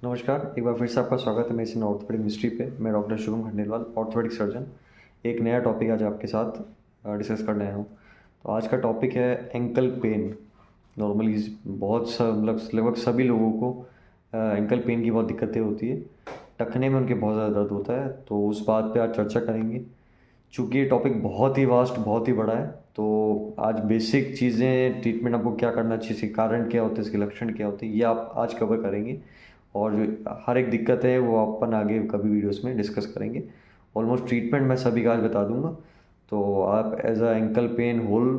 नमस्कार, एक बार फिर से आपका स्वागत है मेरे इस ऑर्थोपेडिक मिस्ट्री पे। मैं doctor Shubham Khandelwal, orthopaedic surgeon. एक नया टॉपिक आज आपके साथ डिस्कस करने आया हूँ। तो आज का टॉपिक है एंकल पेन। नॉर्मली बहुत सा लगभग सभी लोगों को एंकल पेन की बहुत दिक्कतें होती है। टखने में उनके बहुत ज़्यादा दर्द होता है, तो उस बात पे आज चर्चा करेंगे। चूँकि ये टॉपिक बहुत ही वास्ट, बहुत ही बड़ा है, तो आज बेसिक चीज़ें, ट्रीटमेंट आपको क्या करना चाहिए, इसके कारण क्या होते हैं, इसके लक्षण क्या होते हैं, ये आप आज कवर करेंगे। और जो हर एक दिक्कत है वो अपन आगे कभी वीडियोस में डिस्कस करेंगे। ऑलमोस्ट ट्रीटमेंट मैं सभी का आज बता दूंगा, तो आप as a ankle pain whole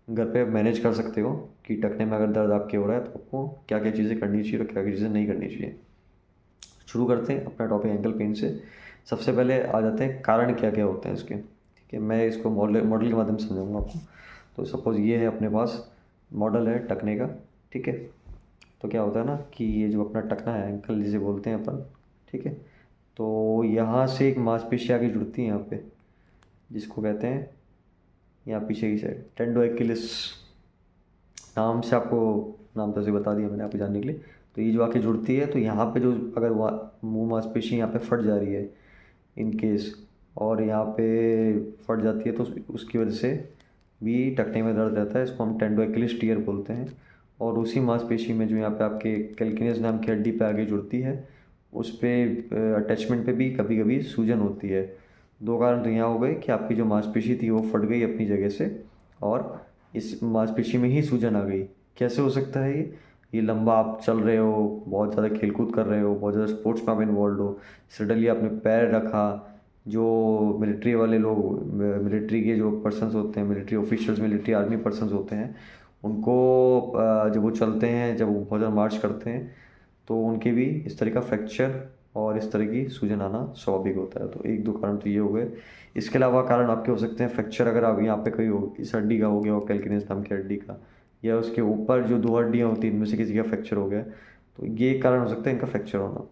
घर पे मैनेज कर सकते हो कि टखने में अगर दर्द आपके हो रहा है तो आपको क्या क्या चीज़ें करनी चाहिए और क्या क्या चीज़ें नहीं करनी चाहिए। शुरू करते हैं अपना टॉपिक एंकल पेन से। सबसे पहले आ जाते हैं कारण क्या क्या होते हैं इसके। ठीक है, मैं इसको मॉडल के माध्यम से समझाऊंगा आपको। तो सपोज़ ये है अपने पास मॉडल है टखने का। ठीक है, तो क्या होता है ना कि ये जो अपना टखना है, एंकल जिसे बोलते हैं अपन। ठीक है, तो यहाँ से एक मांसपेशी आगे जुड़ती है यहाँ पे, जिसको कहते हैं यहाँ पीछे की साइड टेंडो एक्किलिस नाम से। आपको नाम तो ऐसे बता दिया मैंने आपको जानने के लिए। तो ये जो आके जुड़ती है, तो यहाँ पे जो अगर मुंह मांसपेशी यहाँ पे फट जा रही है इन केस, और यहाँ पे फट जाती है, तो उसकी वजह से भी टखने में दर्द रहता है। इसको हम टेंडो एक्किलिस टियर बोलते हैं। और उसी मांसपेशी में जो यहाँ पे आपके कैल्किनियस नाम की हड्डी पे आगे जुड़ती है, उस पे अटैचमेंट पे भी कभी कभी सूजन होती है। दो कारण तो यहाँ हो गए कि आपकी जो मांसपेशी थी वो फट गई अपनी जगह से, और इस मांसपेशी में ही सूजन आ गई। कैसे हो सकता है ये लंबा आप चल रहे हो, बहुत ज़्यादा खेलकूद कर रहे हो, बहुत ज़्यादा स्पोर्ट्स में आप इन्वॉल्व हो, सडनली आपने पैर रखा। जो मिलिट्री वाले लोग, मिलिट्री के जो पर्सन्स होते हैं, military officials, military army persons होते हैं, उनको जब वो चलते हैं, जब वो बहुत ज़्यादा मार्च करते हैं, तो उनके भी इस तरह का फ्रैक्चर और इस तरह की सूजन आना स्वाभाविक होता है। तो एक दो कारण तो ये हो गए। इसके अलावा कारण आपके हो सकते हैं फ्रैक्चर, अगर आप यहाँ पे कोई हो, इस हड्डी का हो गया हो, कैल्किनियस नाम की हड्डी का, या उसके ऊपर जो दो हड्डियाँ होती हैं इनमें से किसी का फ्रैक्चर हो गया, तो ये एक कारण हो सकता है इनका फ्रैक्चर होना।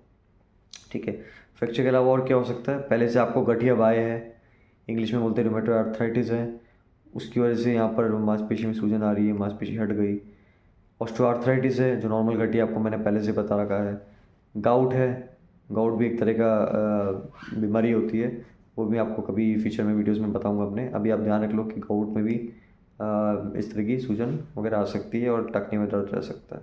ठीक है, फ्रैक्चर के अलावा और क्या हो सकता है, पहले से आपको गठिया बाय है, इंग्लिश में बोलते हैं रूमेटॉइड आर्थराइटिस है, उसकी वजह से यहाँ पर मांसपेशी में सूजन आ रही है, मांसपेशी हट गई। ऑस्टियोआर्थराइटिस है, जो नॉर्मल गठिया आपको मैंने पहले से बता रखा है। गाउट है, गाउट भी एक तरह का बीमारी होती है, वो भी आपको कभी फ्यूचर में वीडियोस में बताऊंगा अपने। अभी आप ध्यान रख लो कि गाउट में भी इस तरह की सूजन वगैरह आ सकती है और टखने में दर्द रह सकता है।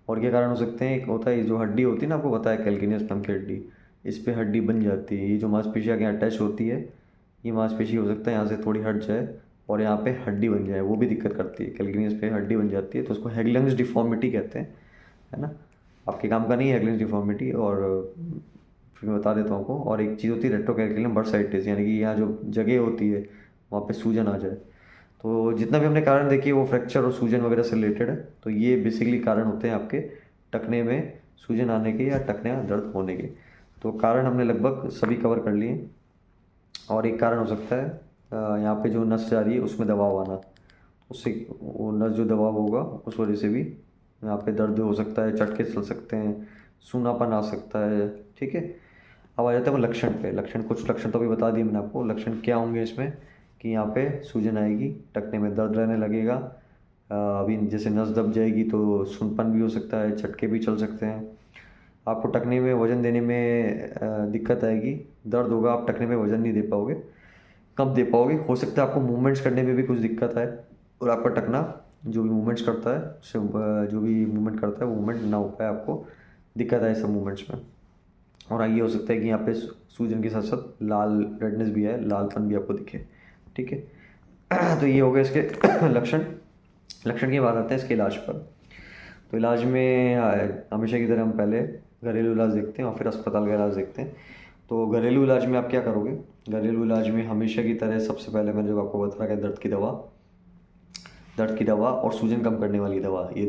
और क्या कारण हो सकते हैं, एक होता है ये जो हड्डी होती है ना, आपको बताया कैल्किनियस नाम की हड्डी, इस पे हड्डी बन जाती है। ये जो मांसपेशी आगे अटैच होती है, ये मांसपेशी हो सकता है यहाँ से थोड़ी हट जाए और यहाँ पे हड्डी बन जाए, वो भी दिक्कत करती है। कैल्किनियस पे हड्डी बन जाती है, तो उसको हैगलैंग्स डिफॉर्मिटी कहते हैं, है ना। आपके काम का नहीं है हैगलैंग्स डिफॉर्मिटी। और फिर मैं बता देता हूँ आपको, और एक चीज़ होती है रेट्रोकैल्कुलम बर्साइटिस, यानी कि यहाँ जो जगह होती है वहाँ पे सूजन आ जाए। तो जितना भी हमने कारण देखे वो फ्रैक्चर और सूजन वगैरह से रिलेटेड है। तो ये बेसिकली कारण होते हैं आपके टखने में सूजन आने के या टखने में दर्द होने के। तो कारण हमने लगभग सभी कवर कर लिए। और एक कारण हो सकता है यहाँ पे जो नस जा रही है उसमें दबाव आना, उससे वो नस जो दबाव होगा उस वजह से भी यहाँ पे दर्द हो सकता है, चटके चल सकते हैं, सूनापन आ सकता है। ठीक है, अब आ जाते हैं लक्षण पे। लक्षण, कुछ लक्षण तो अभी बता दिए मैंने आपको। लक्षण क्या होंगे इसमें कि यहाँ पे सूजन आएगी, टखने में दर्द रहने लगेगा। अभी जैसे नस दब जाएगी तो सूनपन भी हो सकता है, झटके भी चल सकते हैं। आपको टखने में वजन देने में दिक्कत आएगी, दर्द होगा, आप टखने में वजन नहीं दे पाओगे, कम दे पाओगे। हो सकता है आपको मूवमेंट्स करने में भी कुछ दिक्कत आए, और आपका टखना जो भी मूवमेंट्स करता है उससे जो भी मूवमेंट करता है वो मूवमेंट ना हो पाए, आपको दिक्कत आए सब मूवमेंट्स में। और ये हो सकता है कि यहाँ पे सूजन के साथ साथ लाल रेडनेस भी है, लालपन भी आपको दिखे। ठीक है, तो ये हो गए इसके लक्षण। लक्षण की बात आते हैं इसके इलाज पर। तो इलाज में हमेशा की तरह हम पहले घरेलू इलाज देखते हैं और फिर अस्पताल का इलाज देखते हैं। तो घरेलू इलाज में आप क्या करोगे, घरेलू इलाज में हमेशा की तरह सबसे पहले मैं जो आपको बता रहा है, दर्द की दवा, दर्द की दवा और सूजन कम करने वाली दवा, ये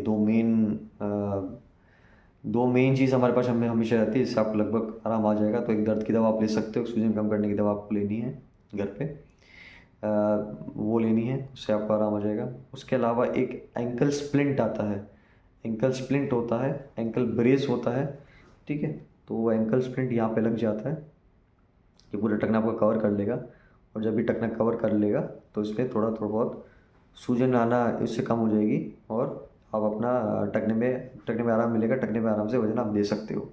दो मेन चीज़ हमारे पास हमें हमेशा रहती है, इससे आपको लगभग आराम आ जाएगा। तो एक दर्द की दवा आप ले सकते हो, सूजन कम करने की दवा आपको लेनी है घर पे, वो लेनी है, उससे आपको आराम आ जाएगा। उसके अलावा एक एंकल स्प्लिंट आता है, एंकल स्प्लिंट होता है, एंकल ब्रेस होता है। ठीक है, तो वो एंकल स्प्लिंट यहाँ पे लग जाता है, ये पूरा टखना आपको कवर कर लेगा। और जब भी टखना कवर कर लेगा तो इसमें थोड़ा थोड़ा बहुत सूजन आना इससे कम हो जाएगी, और आप अपना टखने में आराम मिलेगा, टखने में आराम से वजन आप दे सकते हो।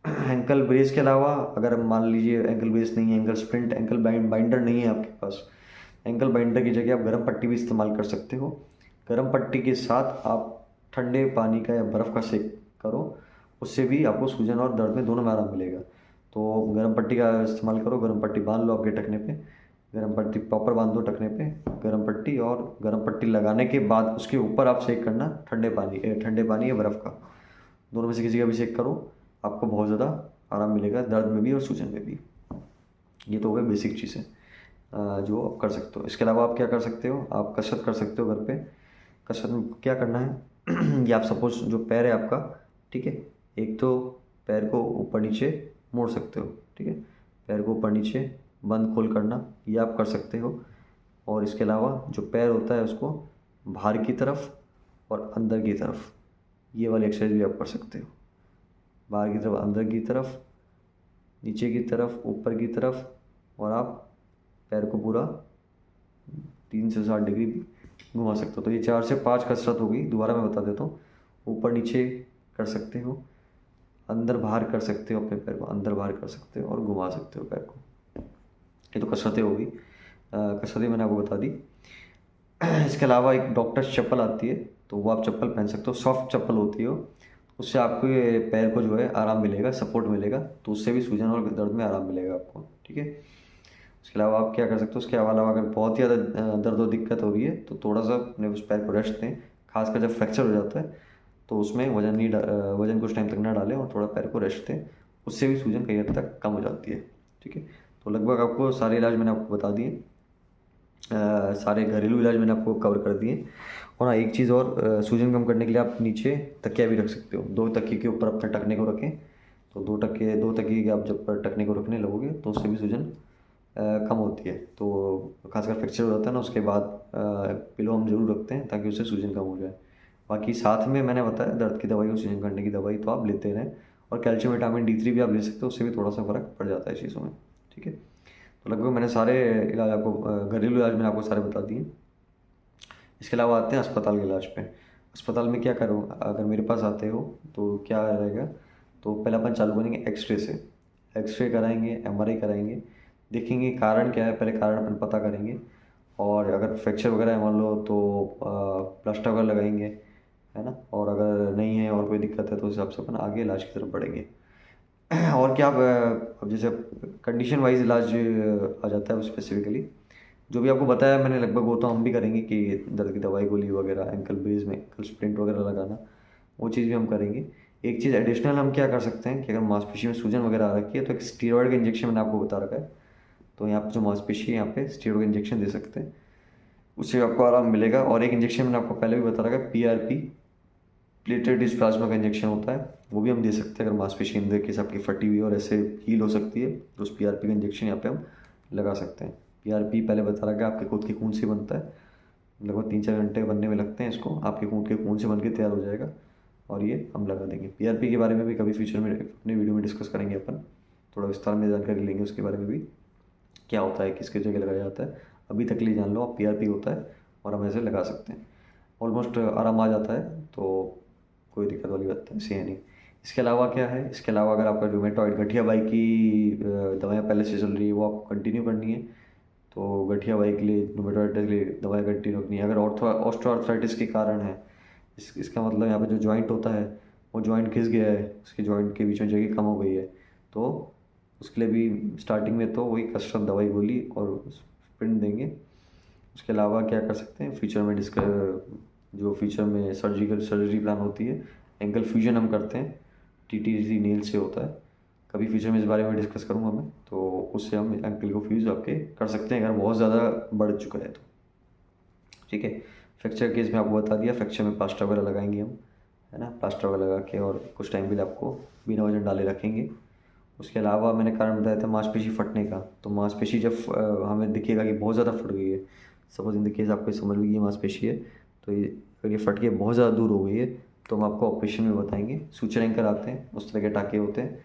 एंकल ब्रेस के अलावा अगर मान लीजिए एंकल ब्रेस नहीं है, एंकल स्प्रिंट, एंकल बाइंडर नहीं है आपके पास, एंकल बाइंडर की जगह आप गर्म पट्टी भी इस्तेमाल कर सकते हो। गर्म पट्टी के साथ आप ठंडे पानी का या बर्फ़ का सेक करो, उससे भी आपको सूजन और दर्द में दोनों में आराम मिलेगा। तो गर्म पट्टी का इस्तेमाल करो, गर्म पट्टी बांध लो आपके टखने पे, गर्म पट्टी प्रॉपर बांध दो टखने पे, गर्म पट्टी, और गर्म पट्टी लगाने के बाद उसके ऊपर आप सेक करना ठंडे पानी या बर्फ़ का, दोनों में से किसी का भी सेक करो, आपको बहुत ज़्यादा आराम मिलेगा दर्द में भी और सूजन में भी। ये तो हो गए बेसिक चीज़ें जो आप कर सकते हो। इसके अलावा आप क्या कर सकते हो, आप कसरत कर सकते हो घर पे। कसरत में क्या करना है ये आप सपोज जो पैर है आपका, ठीक है, एक तो पैर को ऊपर नीचे मोड़ सकते हो, ठीक है, पैर को ऊपर नीचे बंद खोल करना, ये आप कर सकते हो। और इसके अलावा जो पैर होता है उसको बाहर की तरफ और अंदर की तरफ, ये वाली एक्सरसाइज भी आप कर सकते हो। बाहर की तरफ, अंदर की तरफ, नीचे की तरफ, ऊपर की तरफ, और आप पैर को पूरा 3 से 7 डिग्री घुमा सकते हो। तो ये 4 से 5 कसरत होगी, दोबारा मैं बता देता हूँ। ऊपर नीचे कर सकते हो, अंदर बाहर कर सकते हो, अपने पैर को अंदर बाहर कर सकते हो और घुमा सकते हो पैर को। ये तो कसरतें होगी, कसरतें मैंने आपको बता दी। इसके अलावा एक डॉक्टर्स चप्पल आती है, तो वो आप चप्पल पहन सकते हो, सॉफ्ट चप्पल होती है वो, उससे आपको ये पैर को जो है आराम मिलेगा, सपोर्ट मिलेगा, तो उससे भी सूजन और दर्द में आराम मिलेगा आपको, ठीक है। उसके अलावा आप क्या कर सकते हो, उसके अलावा अगर बहुत ही ज़्यादा दर्द और दिक्कत हो रही है तो थोड़ा सा अपने उस पैर को रेस्ट दें, खासकर जब फ्रैक्चर हो जाता है तो उसमें वजन कुछ टाइम तक ना डालें और थोड़ा पैर को रेस्ट दें, उससे भी सूजन कई हद तक कम हो जाती है, ठीक है। तो लगभग आपको सारे इलाज मैंने आपको बता दिए, सारे घरेलू इलाज मैंने आपको कवर कर दिए। और हाँ, एक चीज़ और, सूजन कम करने के लिए आप नीचे तकिया भी रख सकते हो, 2 तकिए के ऊपर अपने टखने को रखें, तो 2 तकिए के आप जब टखने को रखने लगोगे तो उससे भी सूजन कम होती है। तो खासकर फ्रैक्चर हो जाता है ना, उसके बाद पिलो हम जरूर रखते हैं ताकि उससे सूजन कम हो जाए। बाकी साथ में मैंने बताया दर्द की दवाई और सूजन करने की दवाई तो आप लेते रहें, और कैल्शियम विटामिन D3 भी आप ले सकते हो, उससे भी थोड़ा सा फ़र्क पड़ जाता है चीज़ों में, ठीक है। तो लगभग मैंने सारे इलाज आपको, घरेलू इलाज मैंने आपको सारे बता दिए। इसके अलावा आते हैं अस्पताल के इलाज पे। अस्पताल में क्या करो, अगर मेरे पास आते हो तो क्या रहेगा, तो पहले अपन चालू करेंगे एक्सरे से। एक्सरे कराएंगे, MRI कराएंगे, देखेंगे कारण क्या है, पहले कारण अपन पता करेंगे, और अगर फ्रैक्चर वगैरह है मान लो तो प्लास्टर वगैरह लगाएंगे, है ना। और अगर नहीं है और कोई दिक्कत है तो उस हिसाब से अपन आगे इलाज की तरफ बढ़ेंगे। और क्या, अब जैसे कंडीशन वाइज इलाज आ जाता है स्पेसिफिकली, जो भी आपको बताया मैंने लगभग वो तो हम भी करेंगे कि दर्द की दवाई गोली वगैरह, एंकल ब्रेस में एंकल स्प्रिंट वगैरह लगाना, वो चीज़ भी हम करेंगे। एक चीज़ एडिशनल हम क्या कर सकते हैं कि अगर मांसपेशी में सूजन वगैरह आ रखी है तो एक स्टीरॉयड का इंजेक्शन मैंने आपको बता रखा है, तो यहाँ पे जो मांसपेशी है यहाँ पे स्टीरॉयड का इंजेक्शन दे सकते हैं, उससे आपको आराम मिलेगा। और एक इंजेक्शन मैंने आपको पहले भी बता रखा है, PRP, प्लेटेड रिच प्लाज्मा का इंजेक्शन होता है, वो भी हम दे सकते हैं अगर मांसपेशी अंदर की सबकी फटी हुई और ऐसे हील हो सकती है, तो उस PRP का इंजेक्शन यहाँ पे हम लगा सकते हैं। PRP पहले बता रखा है आपके खुद के खून से बनता है, लगभग 3-4 घंटे बनने में लगते हैं इसको, आपके खुद के खून से बन के तैयार हो जाएगा, और ये हम लगा देंगे। PRP के बारे में भी कभी फ्यूचर में अपने वीडियो में डिस्कस करेंगे अपन, थोड़ा विस्तार में जानकारी लेंगे उसके बारे में भी, क्या होता है, किसके जगह लगाया जाता है। अभी तक के लिए जान लो आप, PRP होता है और हम ऐसे लगा सकते हैं, ऑलमोस्ट आराम आ जाता है, तो कोई दिक्कत वाली बात ऐसी है नहीं। इसके अलावा क्या है, इसके अलावा अगर आपका रूमेटॉइड गठिया बाई की दवाइयाँ पहले से चल रही है वो आपको कंटिन्यू करनी है, तो गठिया बाई के लिए, रूमेटॉइड के लिए दवाई कंटिन्यू रखनी है। अगर ऑस्टियोआर्थराइटिस के कारण है, इसका मतलब यहाँ पे जो जॉइंट होता है वो जॉइंट घिस गया है, उसके जॉइंट के बीच में जगह कम हो गई है, तो उसके लिए भी स्टार्टिंग में तो वही कसरत, दवाई गोली और स्प्रिंट देंगे। उसके अलावा क्या कर सकते हैं फ्यूचर में जो फ्यूचर में सर्जरी प्लान होती है, एंकल फ्यूजन हम करते हैं, TTC नील से होता है, कभी फ्यूचर में इस बारे में डिस्कस करूँगा मैं, तो उससे हम एंकल को फ्यूज आपके कर सकते हैं अगर बहुत ज़्यादा बढ़ चुका है तो, ठीक है। फ्रैक्चर केस में आपको बता दिया, फ्रैक्चर में प्लास्टर वगैरह लगाएंगे हम, है ना, प्लास्टर वगैरह लगा के और कुछ टाइम के लिए आपको बिना वजन डाले रखेंगे। उसके अलावा मैंने कारण बताया था मांसपेशी फटने का, तो मांसपेशी जब हमें दिखेगा कि बहुत ज़्यादा फट गई है, सपोज इन द केस आपको समझ में ये मांसपेशी है, तो ये अगर ये फट के बहुत ज़्यादा दूर हो गई है तो हम आपको ऑपरेशन में बताएंगे। सूचर एंकर आते हैं, उस तरह के टाँके होते हैं,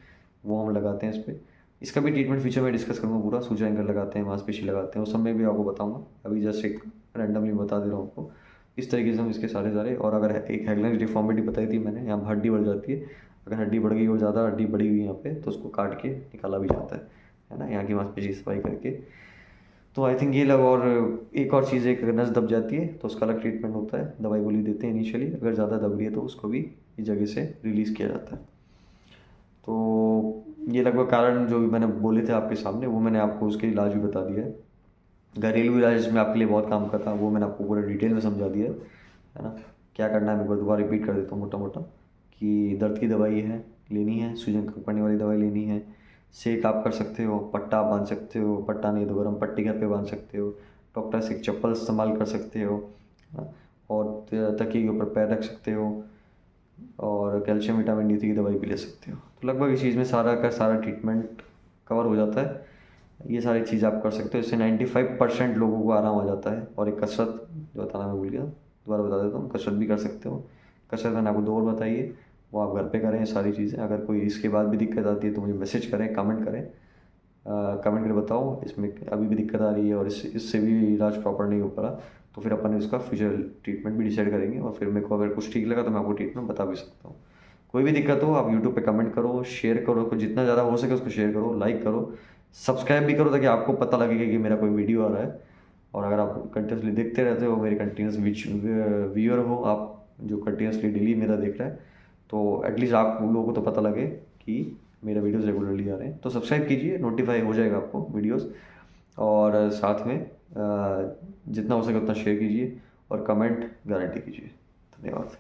वो हम लगाते हैं इस पर। इसका भी ट्रीटमेंट फ्यूचर में डिस्कस करूँगा पूरा, सूचर एंकर लगाते हैं, मांसपेशी लगाते हैं, उस समय भी आपको बताऊँगा, अभी जस्ट एक रैंडमली बता दे रहा हूँ आपको। इस तरीके से हम इसके सारे और अगर एक हैगलेंस डिफॉर्मिटी बताई थी मैंने, यहाँ हड्डी बढ़ जाती है, अगर हड्डी बढ़ गई और ज़्यादा हड्डी बढ़ी हुई यहाँ पे तो उसको काट के निकाला भी जाता है ना, यहाँ की मांसपेशी सफाई करके। तो आई थिंक ये लगा। और एक और चीज़ है कि अगर नस दब जाती है तो उसका अलग ट्रीटमेंट होता है, दवाई गोली देते हैं इनिशियली, अगर ज़्यादा दब रही है तो उसको भी इस जगह से रिलीज़ किया जाता है। तो ये लगभग कारण जो भी मैंने बोले थे आपके सामने, वो मैंने आपको उसके इलाज भी बता दिया है। घरेलू इलाज इसमें आपके लिए बहुत काम करता है, वो मैंने आपको पूरा डिटेल में समझा दिया है ना। क्या करना है मैं एक बार दोबारा रिपीट कर देता हूँ मोटा मोटा, कि दर्द की दवाई है लेनी है, सूजन कम करने वाली दवाई लेनी है, सेक आप कर सकते हो, पट्टा आप बांध सकते हो, पट्टा नहीं तो गर्म पट्टी घर पे बांध सकते हो, डॉक्टर से एक चप्पल इस्तेमाल कर सकते हो, है ना? और तकिए के ऊपर पैर रख सकते हो, और कैल्शियम विटामिन D3 की दवाई भी ले सकते हो। तो लगभग इस चीज़ में सारा का सारा ट्रीटमेंट कवर हो जाता है। ये सारी चीज़ आप कर सकते हो, इससे 95% लोगों को आराम आ जाता है। और एक कसरत जो बताना मैं भूल गया, दोबारा बता देता हूँ, कसरत भी कर सकते हो। कसरत मैंने आपको 2 और बताई है, वो आप घर पे करें। ये सारी चीज़ें अगर कोई इसके बाद भी दिक्कत आती है तो मुझे मैसेज करें, कमेंट करें, कमेंट करके बताओ इसमें अभी भी दिक्कत आ रही है और इससे भी इलाज प्रॉपर नहीं हो पा रहा, तो फिर अपन इसका फ्यूचर ट्रीटमेंट भी डिसाइड करेंगे। और फिर मेरे को अगर कुछ ठीक लगा तो मैं आपको ट्रीटमेंट बता भी सकता हूँ। कोई भी दिक्कत हो आप यूट्यूब पे कमेंट करो, शेयर करो, जितना ज़्यादा हो सके उसको शेयर करो, लाइक करो, सब्सक्राइब भी करो, ताकि आपको पता लगेगा कि मेरा कोई वीडियो आ रहा है। और अगर आप कंटिन्यूसली देखते रहते हो, मेरे कंटिन्यूस व्यूअर हो आप, जो कंटिन्यूसली डेली मेरा देख रहा है, तो एटलीस्ट आप लोगों को तो पता लगे कि मेरे वीडियोस रेगुलरली आ रहे हैं। तो सब्सक्राइब कीजिए, नोटिफाई हो जाएगा आपको वीडियोस। और साथ में जितना हो सके उतना शेयर कीजिए और कमेंट गारंटी कीजिए। धन्यवाद।